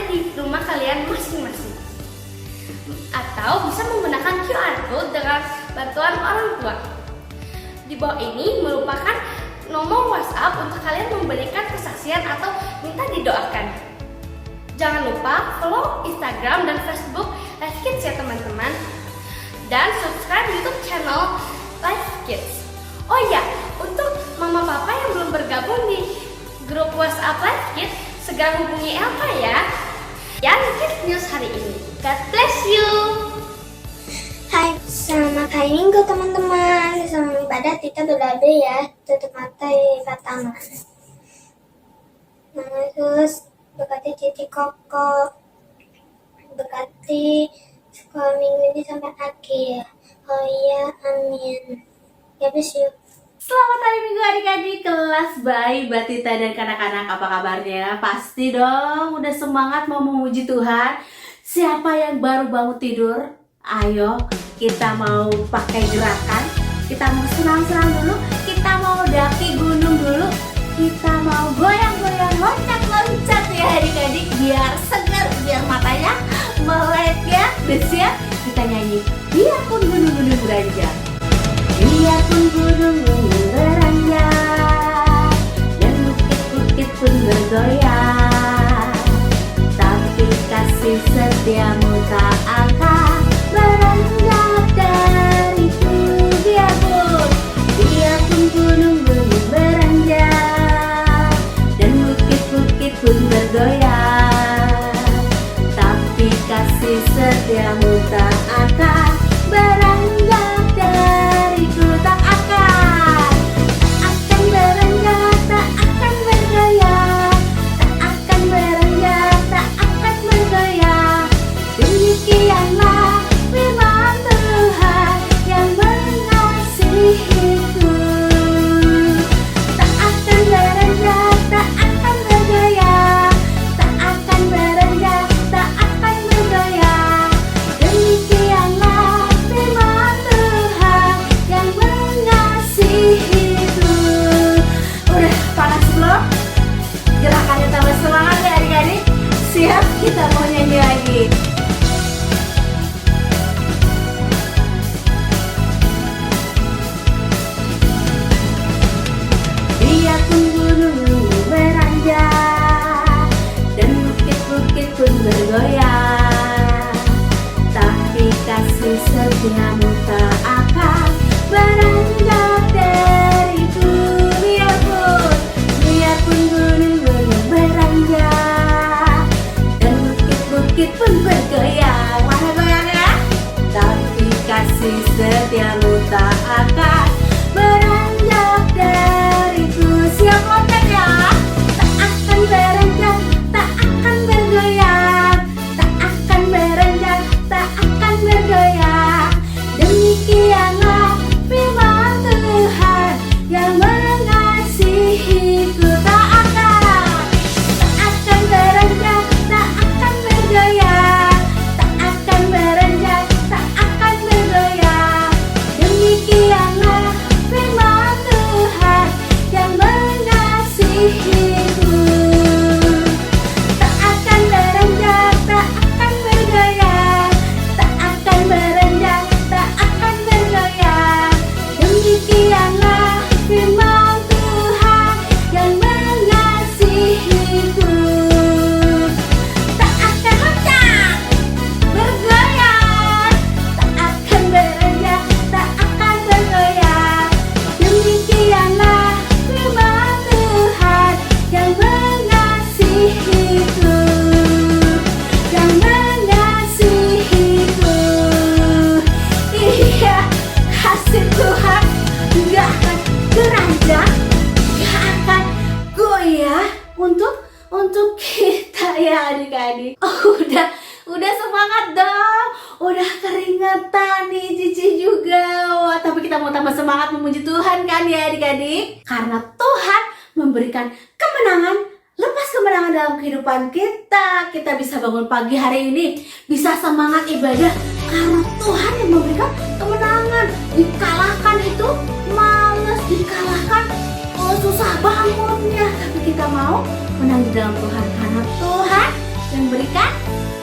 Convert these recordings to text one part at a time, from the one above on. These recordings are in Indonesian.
di rumah kalian masing-masing. Atau bisa menggunakan QR Code dengan bantuan orang tua. Di bawah ini merupakan nomor WhatsApp untuk kalian memberikan kesaksian atau minta didoakan. Jangan lupa follow Instagram dan Facebook Life Kids ya teman-teman. Dan subscribe YouTube channel Life Kids. Oh iya, untuk mama papa yang belum bergabung di grup WhatsApp Life Kids, segera hubungi Elka ya. Ya, Kids News hari ini. God bless you. Hai, selamat hari Minggu teman-teman. Sebelum ibadah kita berdoa ya. Tutup mata ikat tangan. Nama Yesus, berkati Cici Koko, berkati sekolah minggu ini sampai akhir. Oh iya, amin. God bless you. Selamat hari Minggu adik-adik kelas bayi, Batita dan kanak-kanak, apa kabarnya? Pasti dong udah semangat mau memuji Tuhan. Siapa yang baru bangun tidur? Ayo kita mau pakai gerakan. Kita mau senang-senang dulu. Kita mau daki gunung dulu. Kita mau goyang-goyang, loncat-loncat ya adik-adik. Biar segar, biar matanya melek ya. Udah siap? Kita nyanyi Biarpun gunung-gunung beranjak. Biarpun gunung-gunung beranjak dan bukit-bukit pun bergoyang, tapi kasih setiamu tak akan beranjak dariku. Biarpun gunung-gunung beranjak dan bukit-bukit pun bergoyang, tapi kasih setiamu tak akan beranjak dariku. Tak akan beranjak, tak akan bergoyang, tak akan beranjak, tak akan bergoyang. Demikianlah firman Tuhan yang mengasihiku. Tak akan beranjak, tak akan bergoyang, tak akan beranjak, tak akan bergoyang. Demikianlah firman Tuhan yang mengasihiku. Udah panas belum? Gerakannya tambah semangat ya adik-adik. Siap, kita mau nyanyi lagi. Biarpun gunung beranjak dan bukit-bukit pun bergoyang, tapi kasih setiamu tak akan beranjak dariku. Biarpun gunung-gunung beranjak dan bukit-bukit pun bergoyang. Mana goyangnya? Tapi kasih setiamu tak akan beranjak dariku. Siap loncat ya. Tak akan beranjak, tak akan bergoyang, tak akan beranjak, tak akan bergoyang. Demikianlah firman Tuhan yang mengasihiku. Tak akan beranjak, tak akan bergoyang, tak akan beranjak, tak akan bergoyang. Demikianlah firman Tuhan yang mengasihiku. Tak akan beranjak, tak akan bergoyang, tak akan beranjak, tak akan bergoyang. Demikianlah firman Tuhan yang mengasihiku. Tak akan loncat, bergoyang, tak akan beranjak, tak akan bergoyang. Demikianlah firman Tuhan yang mengasihiku, yang mengasihiku. Iya, kasih Tuhan gak akan beranjak, gak akan goyah untuk kita ya adik-adik. Udah semangat dong, udah keringetan nih Cici juga. Wah, tapi kita mau tambah semangat memuji Tuhan kan ya adik-adik, karena Tuhan memberikan kemenangan, lepas kemenangan dalam kehidupan kita. Kita bisa bangun pagi hari ini, bisa semangat ibadah karena Tuhan yang memberikan kemenangan. Dikalahkan itu males, dikalahkan susah bangunnya, tapi kita mau menang di dalam Tuhan karena Tuhan yang berikan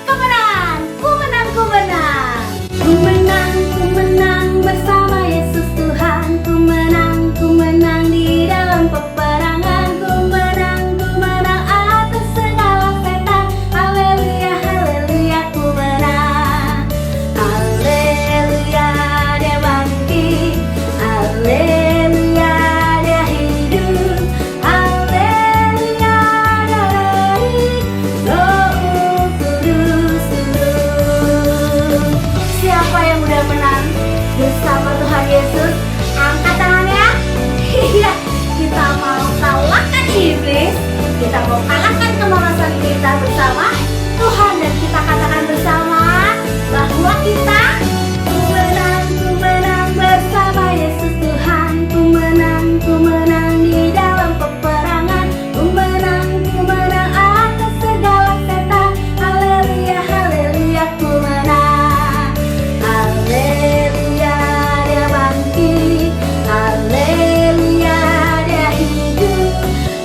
kemenangan. Ku menang, ku menang. Ku menang, ku menang bersama Yesus Tuhan. Ku menang di dalam peperangan. Ku menang atas segala setan. Haleluya, haleluya, ku menang. Haleluya, dia bangkit. Haleluya, dia hidup. Haleluya, dia naik. Roh Kudus turun. Siapa yang udah menang bersama Tuhan Yesus? Angkat tangannya. Iya, kita mau kalahkan iblis. Kita mau kalahkan kemalasan kita bersama Tuhan, dan kita katakan bersama bahwa kita ku menang bersama Yesus Tuhan. Ku menang di dalam peperangan. Ku menang atas segala setan. Haleluya, haleluya, ku menang. Haleluya, dia bangkit. Haleluya, dia hidup.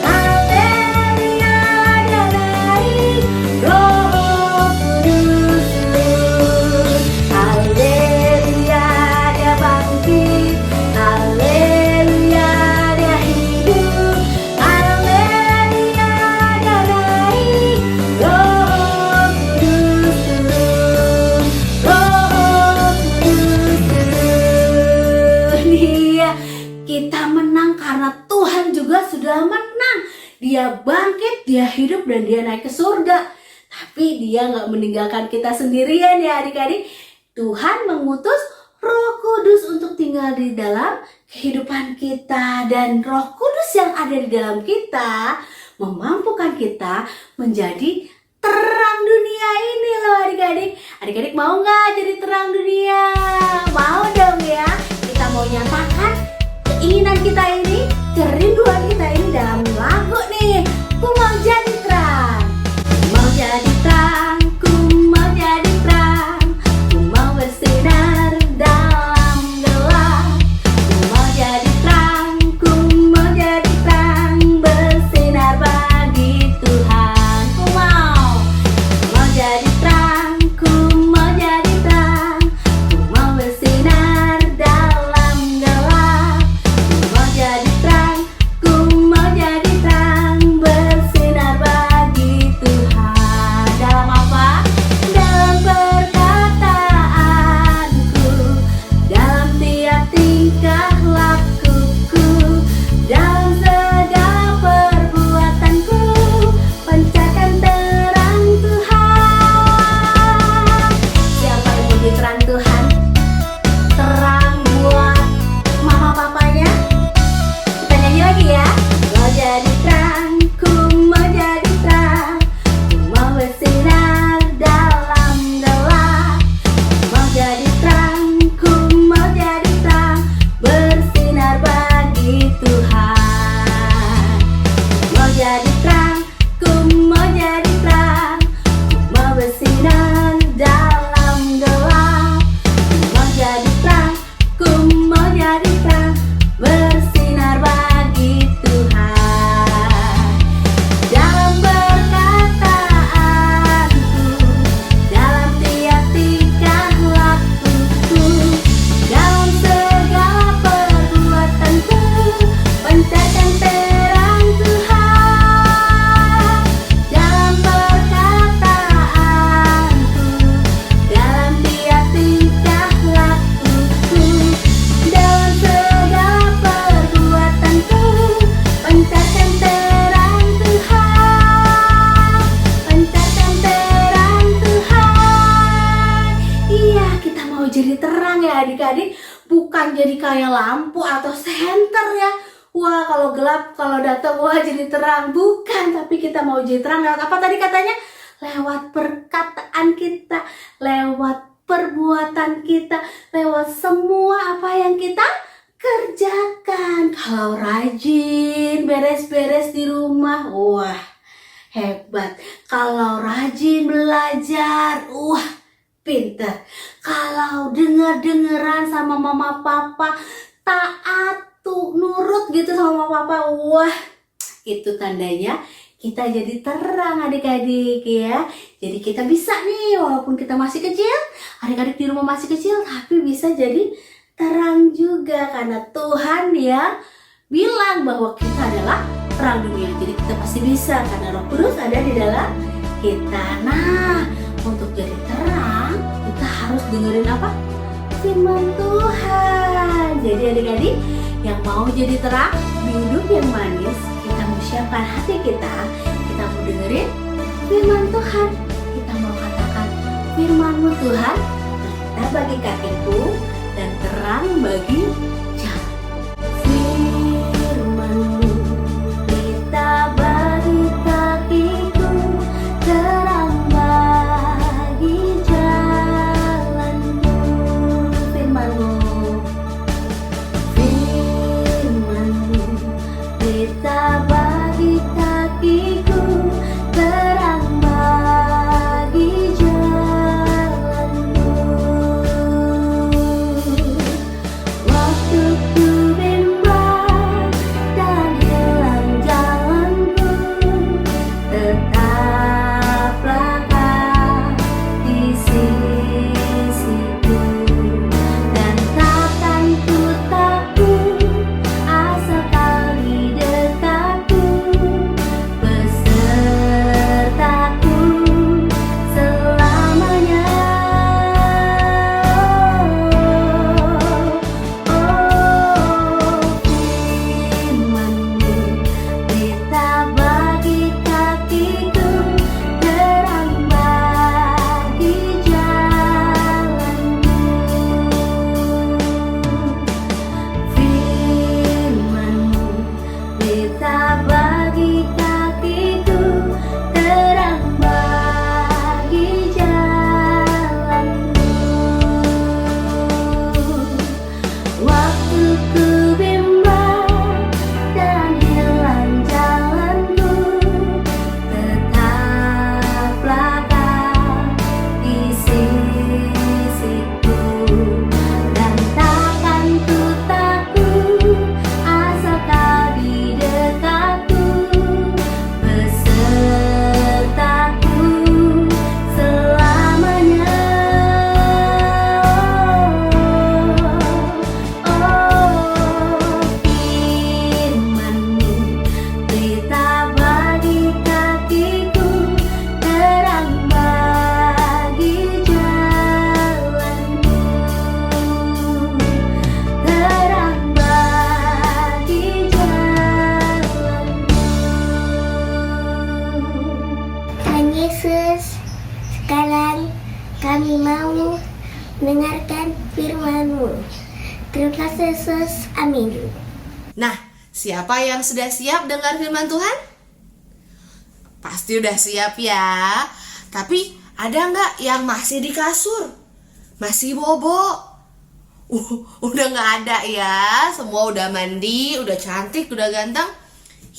Haleluya, dia naik. Roh Kudus turun. Haleluya, dia bangkit. Haleluya, dia hidup. Haleluya, dia naik. Roh Kudus turun. Roh Kudus turun. Iya, kita menang karena Tuhan juga sudah menang. Dia bangkit, dia hidup, dan dia naik ke surga. Tapi dia nggak meninggalkan kita sendirian ya adik-adik. Tuhan mengutus Roh Kudus untuk tinggal di dalam kehidupan kita. Dan Roh Kudus yang ada di dalam kita memampukan kita menjadi terang dunia ini loh adik-adik. Adik-adik mau nggak jadi terang dunia? Mau dong ya. Kita mau nyatakan keinginan kita ini, kerinduan kita ini dalam lagu nih. Ku mau jadi terang. Ku mau jadi terang. Ku mau jadi terang. Ku mau bersinar dalam gelap. Ku mau jadi terang. Ku mau jadi terang. Bersinar bagi Tuhan. Ku mau jadi terang. Ku mau jadi terang. Ku mau bersinar dalam gelap. Ku mau jadi terang. Ku mau jadi terang. Bersinar bagi Tuhan. Dalam apa? Dalam perkataanku, dalam tiap tingkah lakuku, dalam segala perbuatanku, pancarkan terang Tuhan. Siapa yang mau jadi terang Tuhan? Terang buat mama papanya. Kita nyanyi lagi ya. Mau jadi terang, ku mau jadi terang. Ku mau bersinar dalam gelap. Ku mau jadi terang, ku mau jadi terang. Bersinar bagi Tuhan. Mau jadi terang, ku mau jadi terang. Ku mau bersinar dalam gelap. Ku mau jadi terang, ku mau jadi terang. Bersinar bagi Tuhan. Dalam perkataanku, dalam tiap tingkah lakuku, dalam segala perbuatanku, pancarkan terang Tuhan. Dalam perkataanku, dalam tiap tingkah lakuku, dalam segala perbuatanku, pancarkan terang Tuhan. Pancarkan terang Tuhan. Iya, kita mau jadi terang ya adik-adik. Bukan jadi kayak lampu atau senter ya. Wah, kalau gelap, kalau datang, wah jadi terang. Bukan, tapi kita mau jadi terang. Lewat apa tadi katanya? Lewat perkataan kita, lewat perbuatan kita, lewat semua apa yang kita kerjakan. Kalau rajin beres-beres di rumah, wah hebat. Kalau rajin belajar, wah pinter. Kalau denger-dengeran sama mama papa, taat tuh nurut gitu sama mama papa, wah itu tandanya kita jadi terang adik-adik ya. Jadi kita bisa nih, walaupun kita masih kecil, adik-adik di rumah masih kecil, tapi bisa jadi terang juga karena Tuhan ya bilang bahwa kita adalah terang dunia. Jadi kita pasti bisa karena Roh Kudus ada di dalam kita. Nah, untuk jadi terang kita harus dengerin apa? Firman Tuhan. Jadi adik-adik yang mau jadi terang di hidup yang manis, kita mau siapkan hati kita mau dengerin firman Tuhan. Kita mau katakan, firman-Mu Tuhan, terang bagi kakiku dan terang bagi jalan. Firman-Mu kita bagi kakiku, terang bagi jalanku. Firman-Mu, firman-Mu kita bagi kakiku, terang bagi jalanku. Waktu ku bimbang dan hilang jalanku, tetaplah Kau di sisiku, dan takkan ku takut asal Kau di dekatku, besertaku selamanya. Firman-Mu kita bagi kakiku, terang bagi jalanku. Firman-Mu kita bagi kakiku, terang bagi jalanku. Waktu ku bimbang dan hilang jalanku, tetaplah Kau di sisiku, dan takkan ku takut asal Kau di dekatku, besertaku selamanya. Firman-Mu kita bagi kakiku, terang bagi jalanku, terang bagi jalanku. Tuhan Yesus, sekarang kami mau mendengarkan firman-Mu. Terima kasih Yesus, amin. Nah, siapa yang sudah siap dengar firman Tuhan? Pasti udah siap ya. Tapi ada nggak yang masih di kasur? Masih bobo? Udah nggak ada ya. Semua udah mandi, udah cantik, udah ganteng.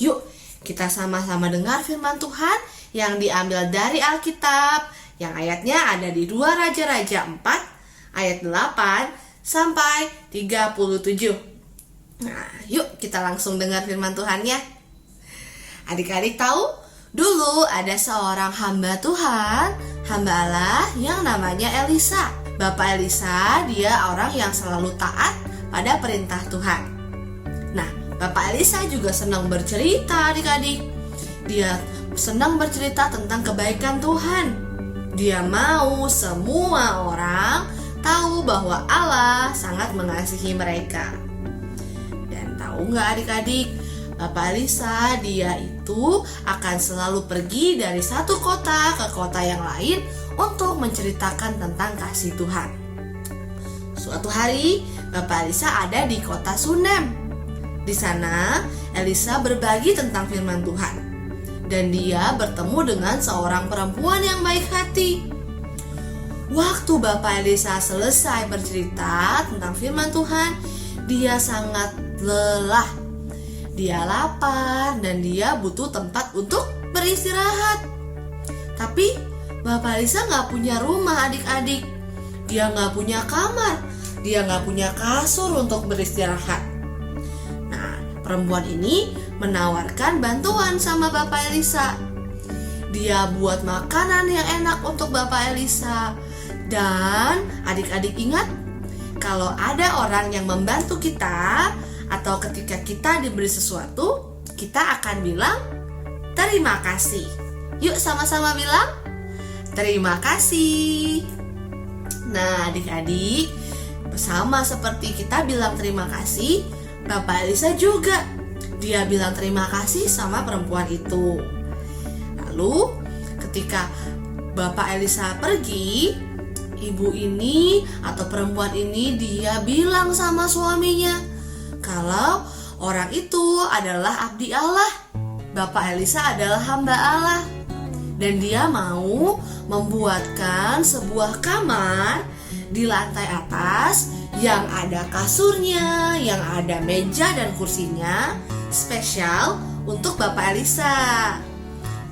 Yuk, kita sama-sama dengar firman Tuhan yang diambil dari Alkitab, yang ayatnya ada di 2 Raja-Raja 4 ayat 8 sampai 37. Nah, yuk kita langsung dengar firman Tuhan ya. Adik-adik tahu, dulu ada seorang hamba Tuhan, hamba Allah yang namanya Elisa. Bapak Elisa, dia orang yang selalu taat pada perintah Tuhan. Nah, Bapak Elisa juga senang bercerita adik-adik. Dia senang bercerita tentang kebaikan Tuhan. Dia mau semua orang tahu bahwa Allah sangat mengasihi mereka. Dan tahu nggak adik-adik, Bapak Elisa dia itu akan selalu pergi dari satu kota ke kota yang lain untuk menceritakan tentang kasih Tuhan. Suatu hari Bapak Elisa ada di kota Sunem. Di sana Elisa berbagi tentang firman Tuhan. Dan dia bertemu dengan seorang perempuan yang baik hati. Waktu Bapak Elisa selesai bercerita tentang firman Tuhan, dia sangat lelah. Dia lapar dan dia butuh tempat untuk beristirahat. Tapi Bapak Elisa nggak punya rumah adik-adik. Dia nggak punya kamar. Dia nggak punya kasur untuk beristirahat. Nah, perempuan ini menawarkan bantuan sama Bapak Elisa. Dia buat makanan yang enak untuk Bapak Elisa. Dan adik-adik ingat, kalau ada orang yang membantu kita atau ketika kita diberi sesuatu, kita akan bilang terima kasih. Yuk sama-sama bilang terima kasih. Nah, adik-adik, sama seperti kita bilang terima kasih, Bapak Elisa juga dia bilang terima kasih sama perempuan itu. Lalu ketika Bapak Elisa pergi, ibu ini atau perempuan ini dia bilang sama suaminya kalau orang itu adalah abdi Allah, Bapak Elisa adalah hamba Allah, dan dia mau membuatkan sebuah kamar di lantai atas yang ada kasurnya, yang ada meja dan kursinya spesial untuk Bapak Elisa.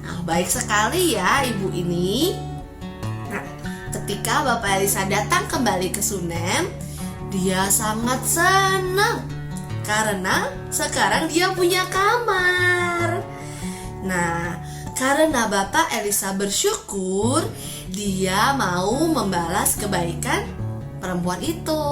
Nah, baik sekali ya ibu ini. Nah, ketika Bapak Elisa datang kembali ke Sunem, dia sangat senang karena sekarang dia punya kamar. Nah, karena Bapak Elisa bersyukur, dia mau membalas kebaikan perempuan itu.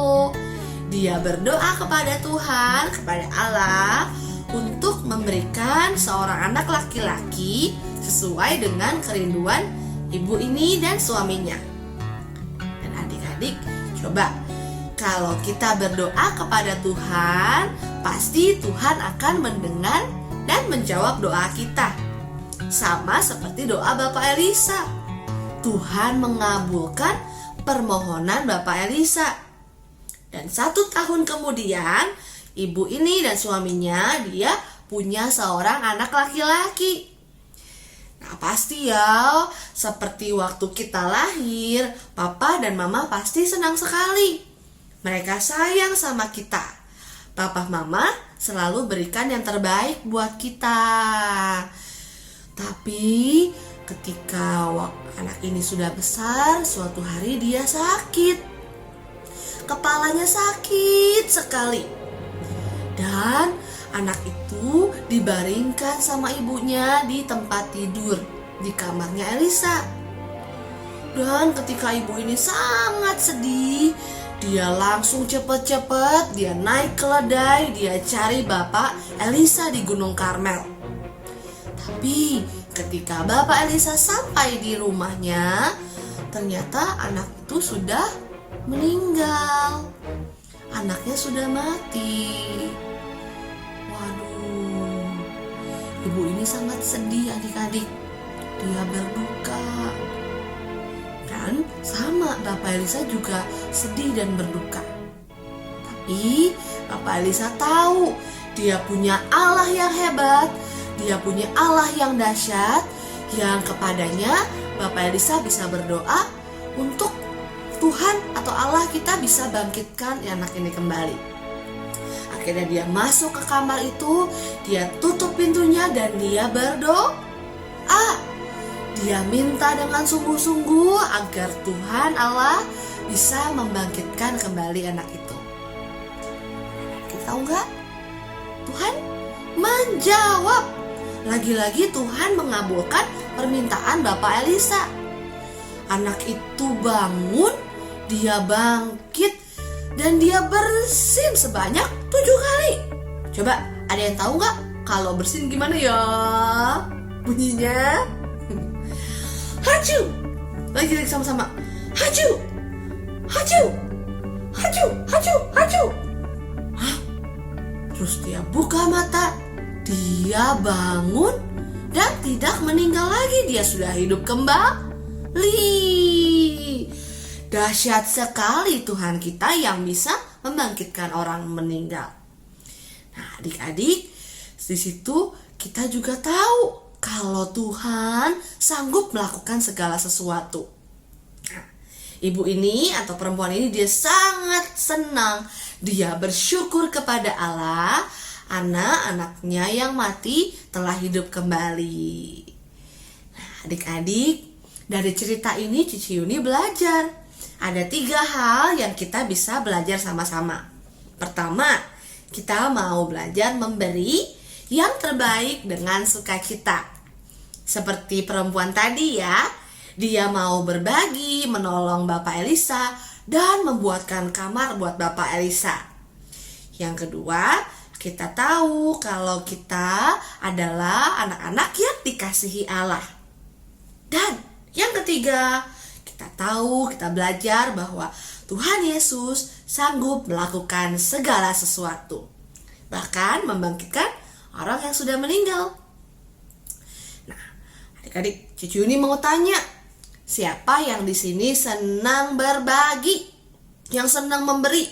Dia berdoa kepada Tuhan, kepada Allah, untuk memberikan seorang anak laki-laki sesuai dengan kerinduan ibu ini dan suaminya. Dan adik-adik, coba kalau kita berdoa kepada Tuhan, pasti Tuhan akan mendengar dan menjawab doa kita. Sama seperti doa Bapak Elisa. Tuhan mengabulkan permohonan Bapak Elisa. Dan 1 tahun kemudian, ibu ini dan suaminya dia punya seorang anak laki-laki. Nah, pasti ya, seperti waktu kita lahir, papa dan mama pasti senang sekali. Mereka sayang sama kita. Papa mama selalu berikan yang terbaik buat kita. Tapi ketika anak ini sudah besar, suatu hari dia sakit. Kepalanya sakit sekali. Dan anak itu dibaringkan sama ibunya di tempat tidur di kamarnya Elisa. Dan ketika ibu ini sangat sedih, dia langsung cepet-cepet dia naik keledai, dia cari Bapak Elisa di Gunung Karmel. Tapi ketika Bapak Elisa sampai di rumahnya, ternyata anak itu sudah meninggal. Anaknya sudah mati. Waduh, ibu ini sangat sedih adik-adik. Dia berduka. Dan sama Bapak Elisa juga sedih dan berduka. Tapi Bapak Elisa tahu dia punya Allah yang hebat. Dia punya Allah yang dahsyat, yang kepadanya Bapak Elisa bisa berdoa untuk Tuhan atau Allah kita bisa bangkitkan anak ini kembali. Akhirnya dia masuk ke kamar itu, dia tutup pintunya dan dia berdoa. Dia minta dengan sungguh-sungguh agar Tuhan Allah bisa membangkitkan kembali anak itu. Kita tahu nggak? Tuhan menjawab. Lagi-lagi Tuhan mengabulkan permintaan Bapak Elisa. Anak itu bangun, dia bangkit, dan dia bersin sebanyak 7 kali. Coba, ada yang tahu nggak kalau bersin gimana ya bunyinya? Hacu! Lagi sama-sama. Hacu! Hacu! Hacu! Hacu! Hacu! Hah? Terus dia buka mata. Dia bangun dan tidak meninggal lagi. Dia sudah hidup kembali. Dahsyat sekali Tuhan kita yang bisa membangkitkan orang meninggal. Nah, adik-adik, di situ kita juga tahu kalau Tuhan sanggup melakukan segala sesuatu. Nah, ibu ini atau perempuan ini dia sangat senang. Dia bersyukur kepada Allah, anak-anaknya yang mati telah hidup kembali. Nah, adik-adik, dari cerita ini Cici Yuni belajar. Ada 3 hal yang kita bisa belajar sama-sama. Pertama, kita mau belajar memberi, yang terbaik dengan sukacita. Seperti perempuan tadi ya, dia mau berbagi, menolong Bapak Elisa, dan membuatkan kamar buat Bapak Elisa. Yang kedua, kita tahu kalau kita adalah anak-anak yang dikasihi Allah. Dan yang ketiga, kita tahu, kita belajar bahwa Tuhan Yesus sanggup melakukan segala sesuatu, bahkan membangkitkan orang yang sudah meninggal. Nah, adik-adik, Cici Yuni mau tanya, siapa yang di sini senang berbagi, yang senang memberi?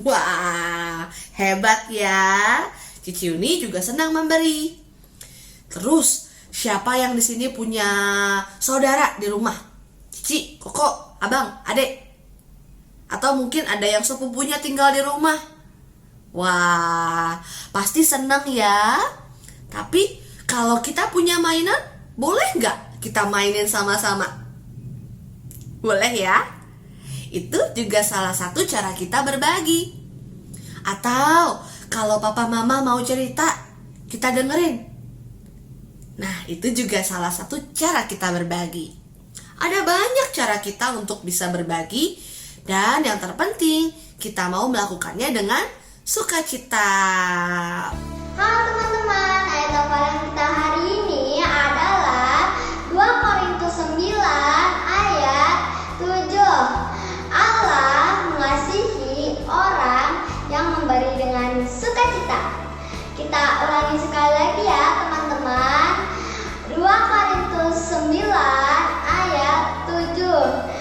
Wah, hebat ya. Cici Yuni juga senang memberi. Terus, siapa yang di sini punya saudara di rumah? Cici, Koko, Abang, Adek. Atau mungkin ada yang sepupunya tinggal di rumah. Wah, pasti senang ya. Tapi kalau kita punya mainan, boleh nggak kita mainin sama-sama? Boleh ya? Itu juga salah satu cara kita berbagi. Atau kalau papa mama mau cerita, kita dengerin. Nah, itu juga salah satu cara kita berbagi. Ada banyak cara kita untuk bisa berbagi. Dan yang terpenting, kita mau melakukannya dengan sukacita. Halo teman-teman, ayat hafalan kita hari ini adalah 2 Korintus 9 ayat 7. Allah mengasihi orang yang memberi dengan sukacita. Kita ulangi sekali lagi ya teman-teman. 2 Korintus 9 ayat 7.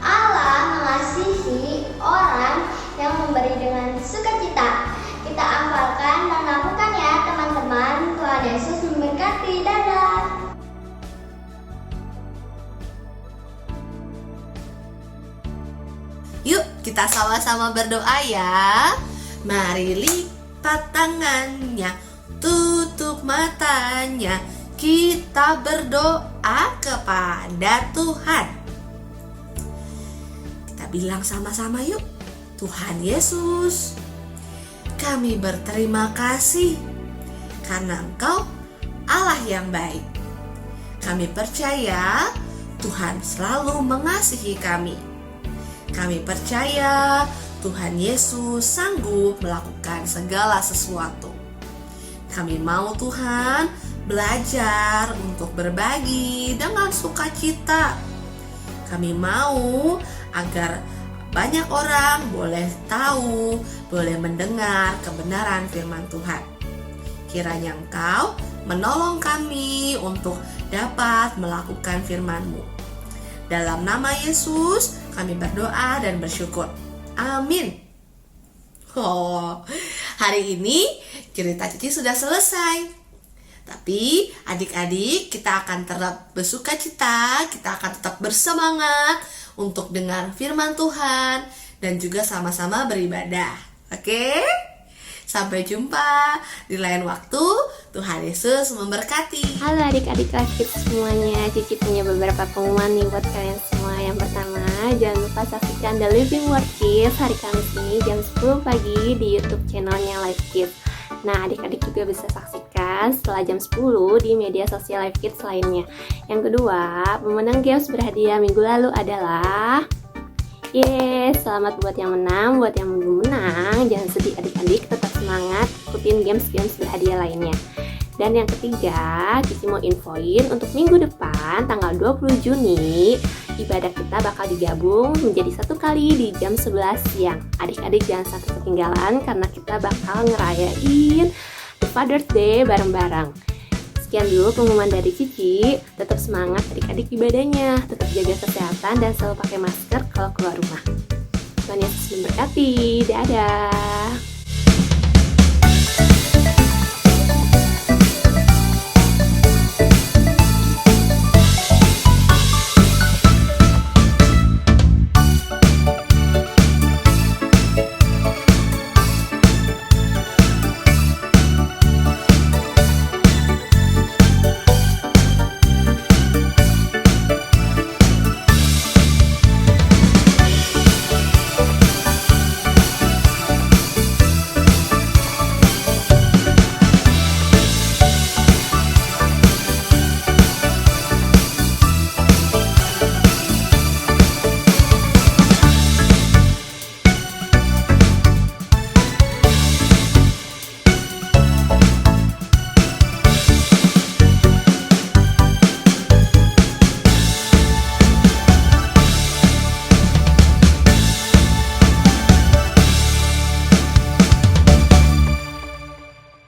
Allah mengasihi orang yang memberi dengan sukacita. Kita hafalkan dan lakukan ya teman-teman. Tuhan Yesus memberkati. Dadah. Yuk, kita sama-sama berdoa ya. Mari lipat tangannya, tutup matanya. Kita berdoa kepada Tuhan. Bilang sama-sama yuk. Tuhan Yesus, kami berterima kasih karena Engkau Allah yang baik. Kami percaya Tuhan selalu mengasihi kami. Kami percaya Tuhan Yesus sanggup melakukan segala sesuatu. Kami mau Tuhan belajar untuk berbagi dengan sukacita. Kami mau agar banyak orang boleh tahu, boleh mendengar kebenaran firman Tuhan. Kiranya Engkau menolong kami untuk dapat melakukan firman-Mu. Dalam nama Yesus kami berdoa dan bersyukur. Amin. Oh, hari ini cerita Cici sudah selesai. Tapi adik-adik, kita akan tetap bersukacita, kita akan tetap bersemangat untuk dengar firman Tuhan dan juga sama-sama beribadah. Oke? Sampai jumpa di lain waktu. Tuhan Yesus memberkati. Halo adik-adik Life Kids semuanya, Cici punya beberapa pengumuman nih buat kalian semua. Yang pertama, jangan lupa saksikan The Living Word Kids hari Kamis ini jam 10 pagi di YouTube channelnya Life Kids. Nah, adik-adik juga bisa saksikan setelah jam 10 di media sosial Life Kids lainnya. Yang kedua, pemenang games berhadiah minggu lalu adalah selamat buat yang menang, buat yang belum menang. Jangan sedih adik-adik, tetap semangat ikutin games-games berhadiah lainnya. Dan yang ketiga, Cici mau infoin untuk minggu depan tanggal 20 Juni ibadah kita bakal digabung menjadi satu kali di jam 11 siang. Adik-adik jangan sampai ketinggalan karena kita bakal ngerayain The Father's Day bareng-bareng. Sekian dulu pengumuman dari Cici. Tetap semangat adik-adik ibadahnya, tetap jaga kesehatan dan selalu pakai masker kalau keluar rumah. Tuhan Yesus memberkati. Dadah.